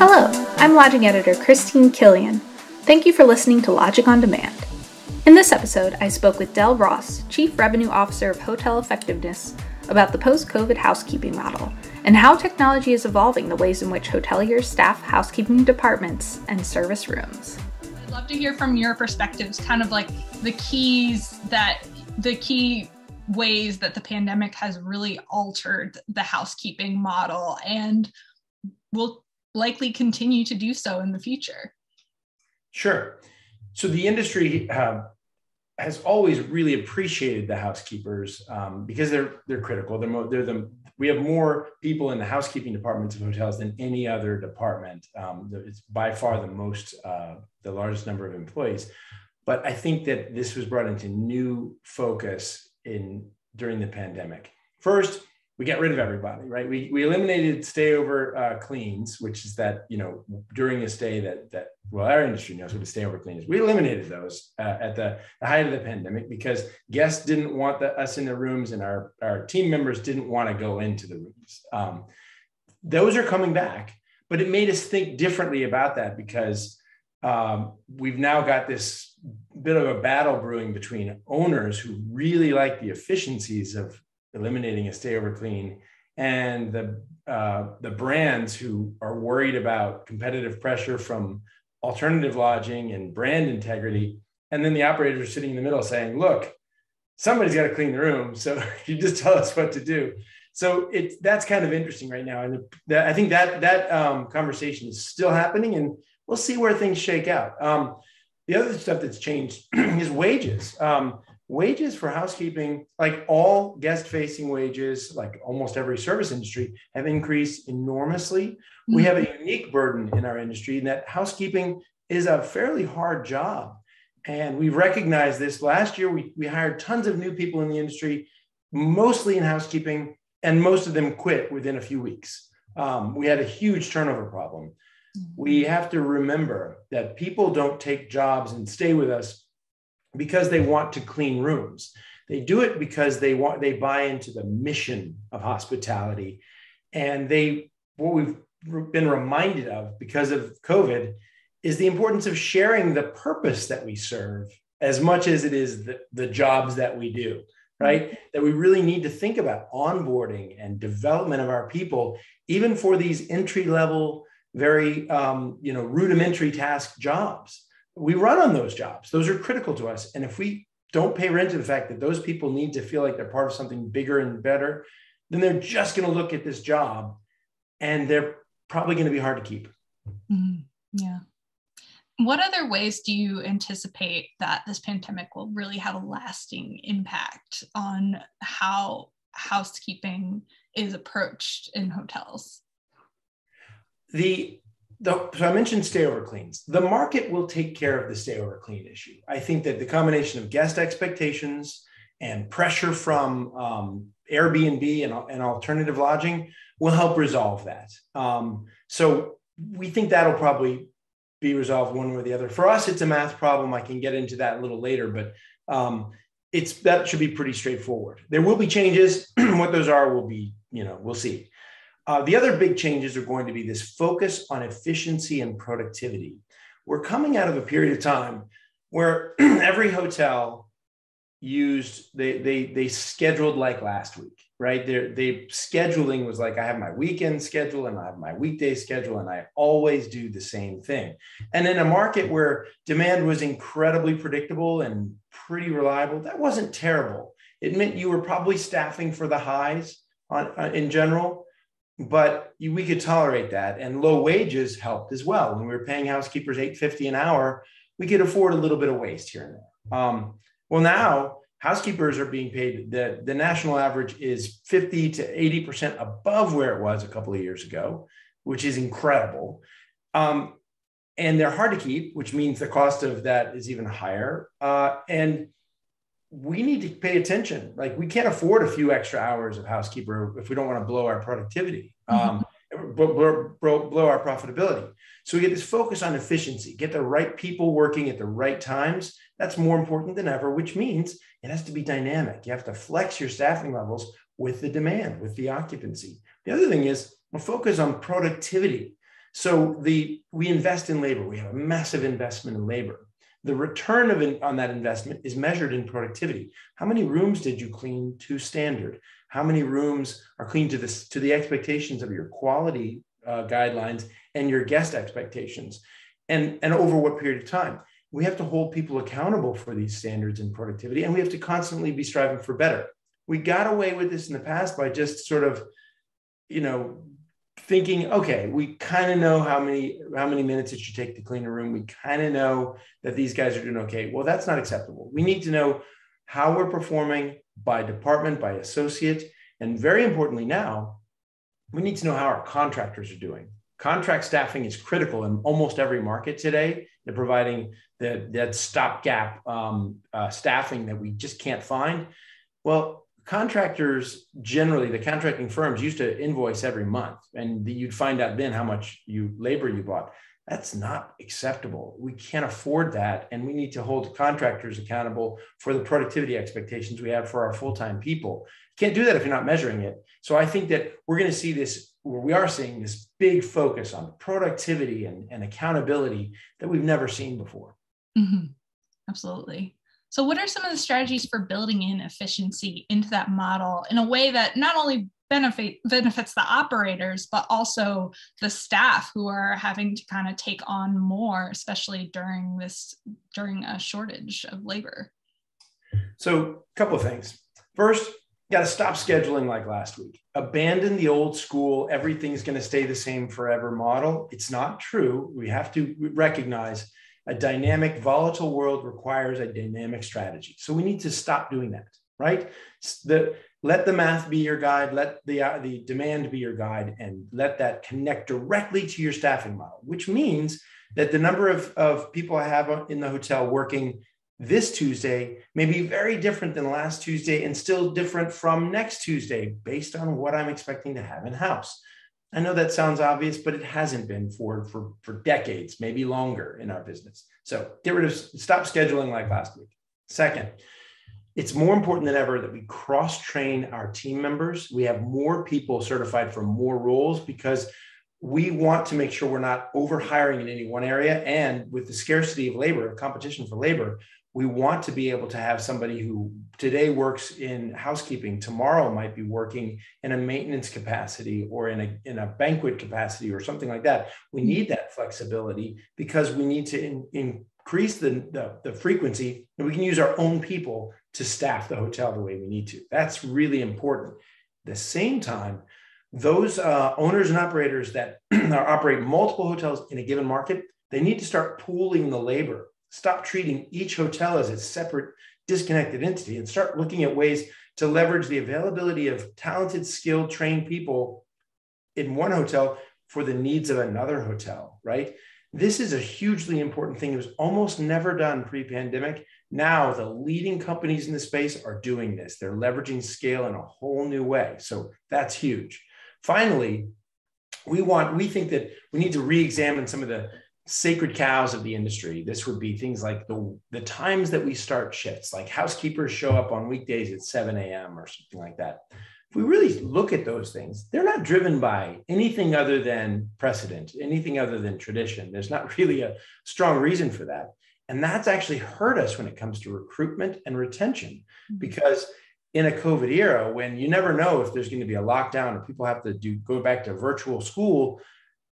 Hello, I'm Lodging Editor Christine Killion. Thank you for listening to Logic on Demand. In this episode, I spoke with Del Ross, Chief Revenue Officer of Hotel Effectiveness, about the post-COVID housekeeping model and how technology is evolving the ways in which hoteliers staff housekeeping departments and service rooms. I'd love to hear from your perspectives, kind of like the key ways that the pandemic has really altered the housekeeping model and will likely continue to do so in the future. Sure. So the industry has always really appreciated the housekeepers because they're critical. We have more people in the housekeeping departments of hotels than any other department. It's by far the largest number of employees. But I think that this was brought into new focus during the pandemic. First, we got rid of everybody, right? We eliminated stay-over cleans, which is that, during a stay our industry knows what a stay-over clean is. We eliminated those at the height of the pandemic because guests didn't want us in the rooms and our team members didn't want to go into the rooms. Those are coming back, but it made us think differently about that because we've now got this bit of a battle brewing between owners who really like the efficiencies of eliminating a stay-over clean and the brands who are worried about competitive pressure from alternative lodging and brand integrity. And then the operators are sitting in the middle saying, look, somebody's got to clean the room. So you just tell us what to do. So that's kind of interesting right now. And I think that conversation is still happening and we'll see where things shake out. The other stuff that's changed is wages. Wages for housekeeping, like all guest-facing wages, like almost every service industry, have increased enormously. Mm-hmm. We have a unique burden in our industry in that housekeeping is a fairly hard job. And we recognized this. Last year, we hired tons of new people in the industry, mostly in housekeeping, and most of them quit within a few weeks. We had a huge turnover problem. We have to remember that people don't take jobs and stay with us because they want to clean rooms. They do it because they buy into the mission of hospitality. And what we've been reminded of because of COVID is the importance of sharing the purpose that we serve as much as it is the jobs that we do, right? That we really need to think about onboarding and development of our people, even for these entry-level, very rudimentary task jobs. We run on those jobs. Those are critical to us. And if we don't pay rent to the fact that those people need to feel like they're part of something bigger and better, then they're just going to look at this job and they're probably going to be hard to keep. Mm-hmm. Yeah. What other ways do you anticipate that this pandemic will really have a lasting impact on how housekeeping is approached in hotels? So I mentioned stay-over cleans. The market will take care of the stay-over clean issue. I think that the combination of guest expectations and pressure from Airbnb and alternative lodging will help resolve that. So we think that'll probably be resolved one way or the other. For us, it's a math problem. I can get into that a little later, but that should be pretty straightforward. There will be changes. What those are will be, we'll see. The other big changes are going to be this focus on efficiency and productivity. We're coming out of a period of time where every hotel they scheduled like last week, right? Scheduling was like, I have my weekend schedule and I have my weekday schedule and I always do the same thing. And in a market where demand was incredibly predictable and pretty reliable, that wasn't terrible. It meant you were probably staffing for the highs in general. But we could tolerate that, and low wages helped as well. When we were paying housekeepers $8.50 an hour, we could afford a little bit of waste here and there. Well, now housekeepers are being paid. The national average is 50 to 80% above where it was a couple of years ago, which is incredible. And they're hard to keep, which means the cost of that is even higher. And we need to pay attention. Like, we can't afford a few extra hours of housekeeper if we don't want to blow our productivity, blow our profitability. So we get this focus on efficiency, get the right people working at the right times. That's more important than ever, which means it has to be dynamic. You have to flex your staffing levels with the demand, with the occupancy. The other thing is a focus on productivity. So we invest in labor. We have a massive investment in labor. The return on that investment is measured in productivity. How many rooms did you clean to standard? How many rooms are cleaned to the expectations of your quality guidelines and your guest expectations? And over what period of time? We have to hold people accountable for these standards and productivity, and we have to constantly be striving for better. We got away with this in the past by just sort of, thinking, okay, we kind of know how many minutes it should take to clean a room. We kind of know that these guys are doing okay. Well, that's not acceptable. We need to know how we're performing by department, by associate, and very importantly now, we need to know how our contractors are doing. Contract staffing is critical in almost every market today. They're providing that stopgap staffing that we just can't find. Well, contractors, generally, the contracting firms used to invoice every month, and you'd find out then how much labor you bought. That's not acceptable. We can't afford that, and we need to hold contractors accountable for the productivity expectations we have for our full-time people. You can't do that if you're not measuring it. So I think that we're going to see this, or we are seeing this big focus on productivity and accountability that we've never seen before. Mm-hmm. Absolutely. So what are some of the strategies for building in efficiency into that model in a way that not only benefits the operators, but also the staff who are having to kind of take on more, especially during a shortage of labor? So a couple of things. First, you got to stop scheduling like last week. Abandon the old school, everything's going to stay the same forever model. It's not true. We have to recognize a dynamic, volatile world requires a dynamic strategy. So we need to stop doing that, right? Let the math be your guide, let the demand be your guide, and let that connect directly to your staffing model, which means that the number of people I have in the hotel working this Tuesday may be very different than last Tuesday and still different from next Tuesday based on what I'm expecting to have in-house. I know that sounds obvious, but it hasn't been for decades, maybe longer in our business. So stop scheduling like last week. Second, it's more important than ever that we cross-train our team members. We have more people certified for more roles because we want to make sure we're not over-hiring in any one area. And with the scarcity of labor, competition for labor, we want to be able to have somebody who today works in housekeeping, tomorrow might be working in a maintenance capacity or in a banquet capacity or something like that. We need that flexibility because we need to increase the frequency, and we can use our own people to staff the hotel the way we need to. That's really important. At the same time, those owners and operators that operate multiple hotels in a given market, they need to start pooling the labor. Stop treating each hotel as a separate, disconnected entity and start looking at ways to leverage the availability of talented, skilled, trained people in one hotel for the needs of another hotel, right? This is a hugely important thing. It was almost never done pre-pandemic. Now, the leading companies in the space are doing this. They're leveraging scale in a whole new way. So that's huge. Finally, we think that we need to re-examine some of the sacred cows of the industry. This would be things like the times that we start shifts, like housekeepers show up on weekdays at 7 a.m. or something like that. If we really look at those things, they're not driven by anything other than precedent, anything other than tradition. There's not really a strong reason for that. And that's actually hurt us when it comes to recruitment and retention, because in a COVID era, when you never know if there's going to be a lockdown or people have to go back to virtual school,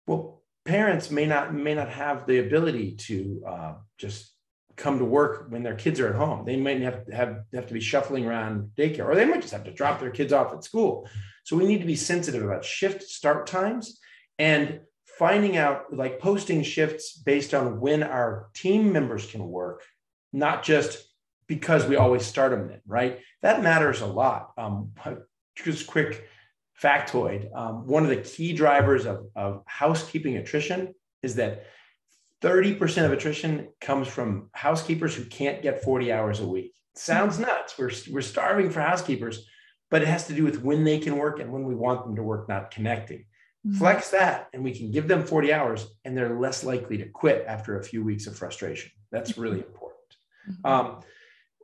well, parents may not have the ability to just come to work when their kids are at home. They might have to be shuffling around daycare, or they might just have to drop their kids off at school. So we need to be sensitive about shift start times and finding out, like posting shifts based on when our team members can work, not just because we always start them then, right? That matters a lot. Just quick factoid, one of the key drivers of housekeeping attrition is that 30% of attrition comes from housekeepers who can't get 40 hours a week. Sounds nuts. We're starving for housekeepers, but it has to do with when they can work and when we want them to work, not connecting. Mm-hmm. Flex that, and we can give them 40 hours, and they're less likely to quit after a few weeks of frustration. That's really important. Mm-hmm.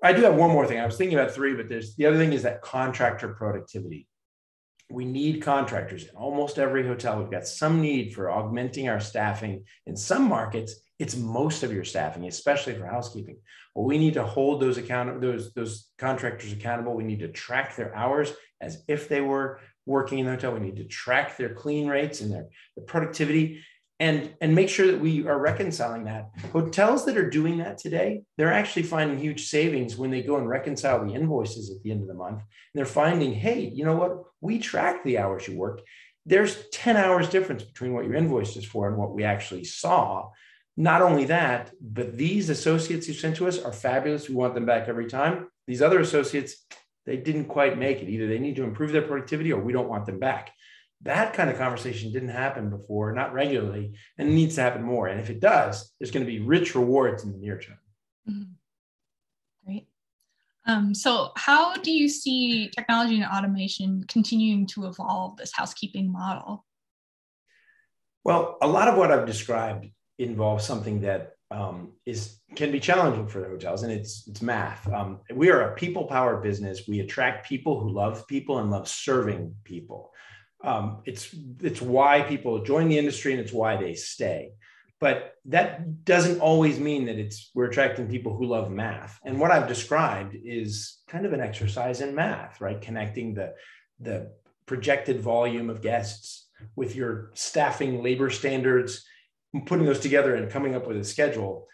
I do have one more thing. I was thinking about three, but the other thing is that contractor productivity. we need contractors in almost every hotel. We've got some need for augmenting our staffing. In some markets, it's most of your staffing, especially for housekeeping. Well, we need to hold those contractors accountable. We need to track their hours as if they were working in the hotel. We need to track their clean rates and their productivity, and make sure that we are reconciling that. Hotels that are doing that today, they're actually finding huge savings when they go and reconcile the invoices at the end of the month. And they're finding, hey, you know what? We track the hours you worked. There's 10 hours difference between what your invoice is for and what we actually saw. Not only that, but these associates you sent to us are fabulous. We want them back every time. These other associates, they didn't quite make it. Either they need to improve their productivity or we don't want them back. That kind of conversation didn't happen before, not regularly, and it needs to happen more. And if it does, there's going to be rich rewards in the near term. Mm-hmm. Great. So how do you see technology and automation continuing to evolve this housekeeping model? Well, a lot of what I've described involves something that can be challenging for the hotels, and it's math. We are a people-powered business. We attract people who love people and love serving people. It's why people join the industry and it's why they stay. But that doesn't always mean that we're attracting people who love math. And what I've described is kind of an exercise in math, right? Connecting the projected volume of guests with your staffing labor standards, putting those together and coming up with a schedule.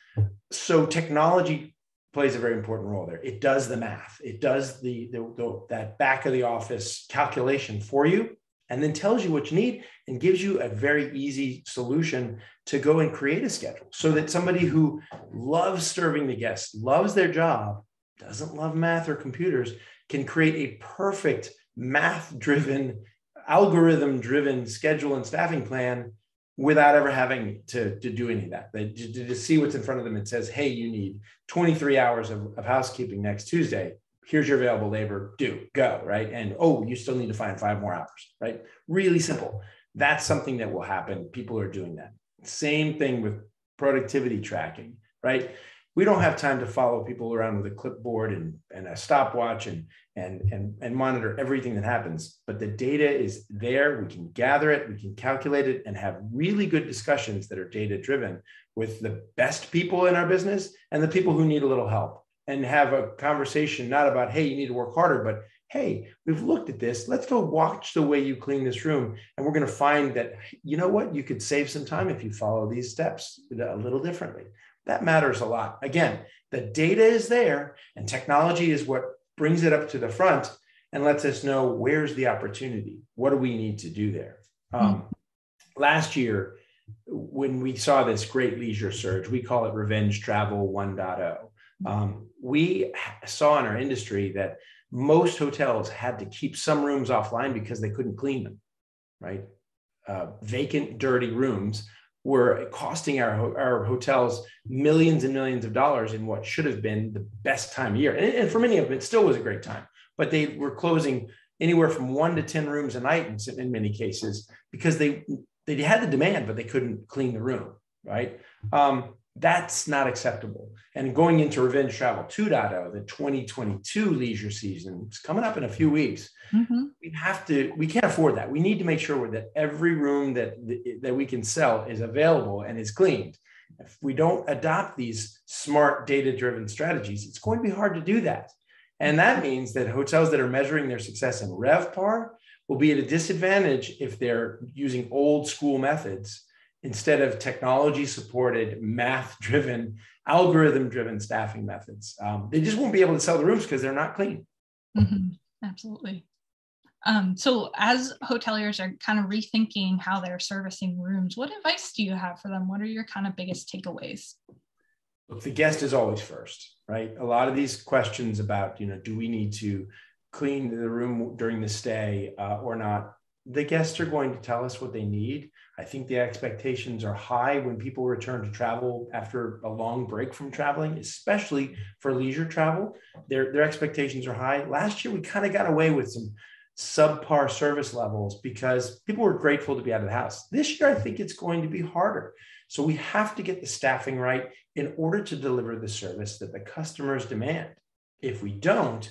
So technology plays a very important role there. It does the math. It does that back of the office calculation for you, and then tells you what you need and gives you a very easy solution to go and create a schedule so that somebody who loves serving the guests, loves their job, doesn't love math or computers, can create a perfect math-driven, algorithm-driven schedule and staffing plan without ever having to do any of that. They just see what's in front of them. It says, hey, you need 23 hours of housekeeping next Tuesday. Here's your available labor, go, right? And, oh, you still need to find 5 more hours, right? Really simple. That's something that will happen. People are doing that. Same thing with productivity tracking, right? We don't have time to follow people around with a clipboard and a stopwatch and monitor everything that happens. But the data is there. We can gather it, we can calculate it, and have really good discussions that are data-driven with the best people in our business and the people who need a little help. And have a conversation, not about, hey, you need to work harder, but hey, we've looked at this. Let's go watch the way you clean this room. And we're going to find that, you know what, you could save some time if you follow these steps a little differently. That matters a lot. Again, the data is there and technology is what brings it up to the front and lets us know where's the opportunity. What do we need to do there? Last year, when we saw this great leisure surge, we call it revenge travel 1.0. We saw in our industry that most hotels had to keep some rooms offline because they couldn't clean them, right? Vacant, dirty rooms were costing our hotels millions and millions of dollars in what should have been the best time of year. And for many of them, it still was a great time, but they were closing anywhere from 1 to 10 rooms a night in many cases because they had the demand, but they couldn't clean the room, right? That's not acceptable. And going into Revenge Travel 2.0, the 2022 leisure season is coming up in a few weeks. Mm-hmm. We can't afford that. We need to make sure that every room that we can sell is available and is cleaned. If we don't adopt these smart data-driven strategies, it's going to be hard to do that. And that means that hotels that are measuring their success in RevPAR will be at a disadvantage if they're using old school methods instead of technology-supported, math-driven, algorithm-driven staffing methods. They just won't be able to sell the rooms because they're not clean. Mm-hmm. Absolutely. So as hoteliers are kind of rethinking how they're servicing rooms, what advice do you have for them? What are your kind of biggest takeaways? Look, the guest is always first, right? A lot of these questions about, do we need to clean the room during the stay or not? The guests are going to tell us what they need. I think the expectations are high when people return to travel after a long break from traveling, especially for leisure travel. Their expectations are high. Last year, we kind of got away with some subpar service levels because people were grateful to be out of the house. This year, I think it's going to be harder. So we have to get the staffing right in order to deliver the service that the customers demand. If we don't,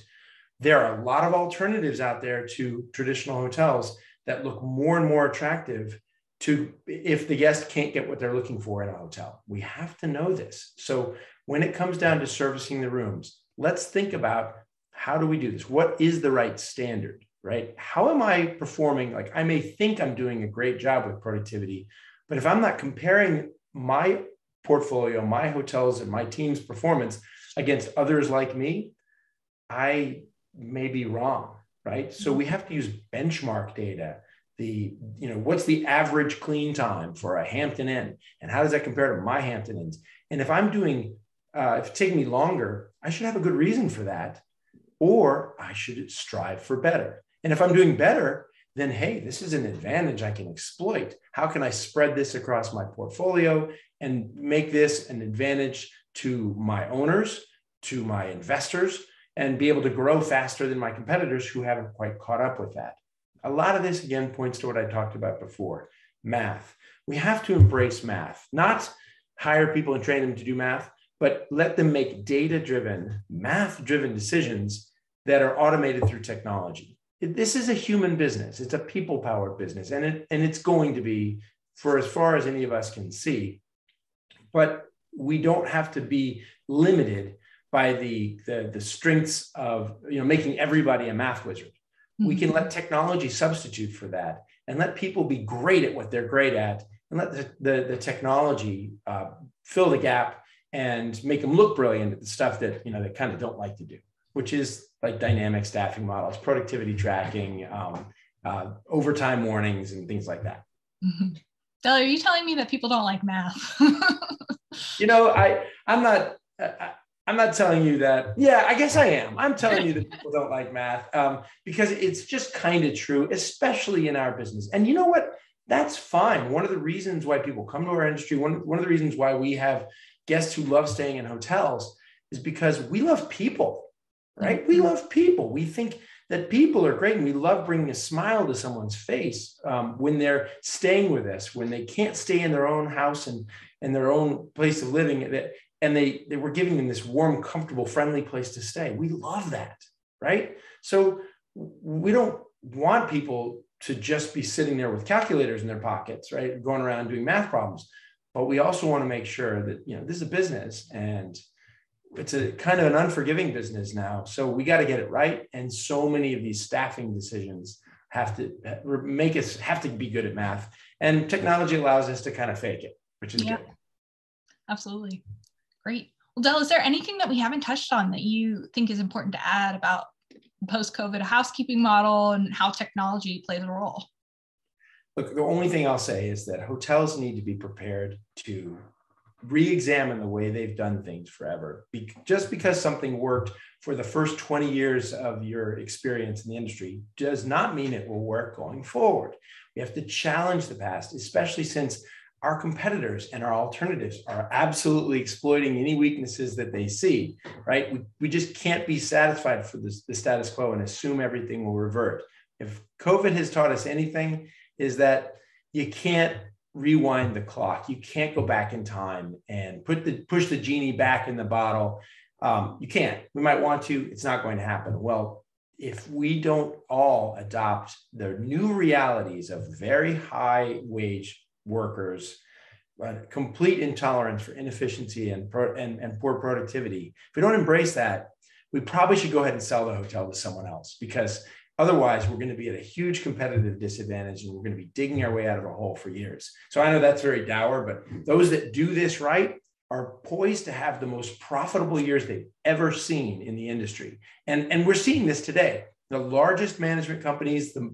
there are a lot of alternatives out there to traditional hotels that look more and more attractive to if the guest can't get what they're looking for in a hotel. We have to know this. So when it comes down to servicing the rooms, let's think about, how do we do this? What is the right standard, right? How am I performing? Like, I may think I'm doing a great job with productivity, but if I'm not comparing my portfolio, my hotels and my team's performance against others like me, I may be wrong, right? So we have to use benchmark data. What's the average clean time for a Hampton Inn? And how does that compare to my Hampton Inns? And if I'm doing, if it's taking me longer, I should have a good reason for that, or I should strive for better. And if I'm doing better, then, hey, this is an advantage I can exploit. How can I spread this across my portfolio and make this an advantage to my owners, to my investors, and be able to grow faster than my competitors who haven't quite caught up with that? A lot of this, again, points to what I talked about before, math. We have to embrace math, not hire people and train them to do math, but let them make data-driven, math-driven decisions that are automated through technology. This is a human business. It's a people-powered business, and it's going to be for as far as any of us can see. But we don't have to be limited by the strengths of making everybody a math wizard. Mm-hmm. We can let technology substitute for that, and let people be great at what they're great at, and let the technology fill the gap and make them look brilliant at the stuff that they kind of don't like to do, which is like dynamic staffing models, productivity tracking, overtime warnings, and things like that. Mm-hmm. Del, are you telling me that people don't like math? I'm not telling you that. Yeah, I guess I am. I'm telling you that people don't like math because it's just kind of true, especially in our business. And you know what? That's fine. One of the reasons why people come to our industry, one of the reasons why we have guests who love staying in hotels is because we love people. Right? We love people. We think that people are great, and we love bringing a smile to someone's face when they're staying with us, when they can't stay in their own house and their own place of living, and they were giving them this warm, comfortable, friendly place to stay. We love that, right? So we don't want people to just be sitting there with calculators in their pockets, right, going around doing math problems. But we also want to make sure that this is a business, and it's a kind of an unforgiving business now. So we got to get it right. And so many of these staffing decisions have to make us have to be good at math. And technology allows us to kind of fake it, which is good. Absolutely. Great. Well, Del, is there anything that we haven't touched on that you think is important to add about post-COVID housekeeping model and how technology plays a role? Look, the only thing I'll say is that hotels need to be prepared to re-examine the way they've done things forever. Just because something worked for the first 20 years of your experience in the industry does not mean it will work going forward. We have to challenge the past, especially since our competitors and our alternatives are absolutely exploiting any weaknesses that they see, right? We just can't be satisfied for the status quo and assume everything will revert. If COVID has taught us anything, is that you can't rewind the clock. You can't go back in time and push the genie back in the bottle. You can't. We might want to. It's not going to happen. Well, if we don't all adopt the new realities of very high wage workers, complete intolerance for inefficiency and poor productivity, if we don't embrace that, we probably should go ahead and sell the hotel to someone else, because otherwise, we're going to be at a huge competitive disadvantage, and we're going to be digging our way out of a hole for years. So I know that's very dour, but those that do this right are poised to have the most profitable years they've ever seen in the industry. And we're seeing this today. The largest management companies, the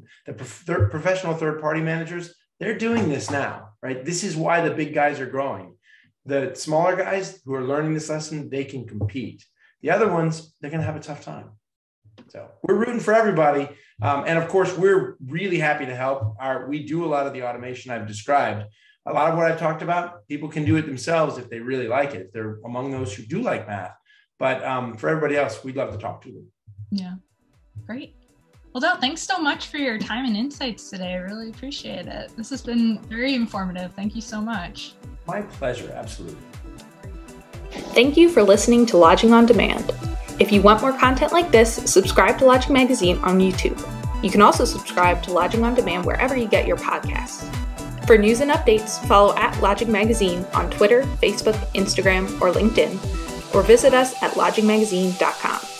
professional third-party managers, they're doing this now, right? This is why the big guys are growing. The smaller guys who are learning this lesson, they can compete. The other ones, they're going to have a tough time. So we're rooting for everybody. And of course, we're really happy to help. We do a lot of the automation I've described. A lot of what I've talked about, people can do it themselves if they really like it, if they're among those who do like math. But for everybody else, we'd love to talk to them. Yeah, great. Well, Del, thanks so much for your time and insights today. I really appreciate it. This has been very informative. Thank you so much. My pleasure, absolutely. Thank you for listening to Lodging on Demand. If you want more content like this, subscribe to Lodging Magazine on YouTube. You can also subscribe to Lodging on Demand wherever you get your podcasts. For news and updates, follow @Lodging Magazine on Twitter, Facebook, Instagram, or LinkedIn, or visit us at lodgingmagazine.com.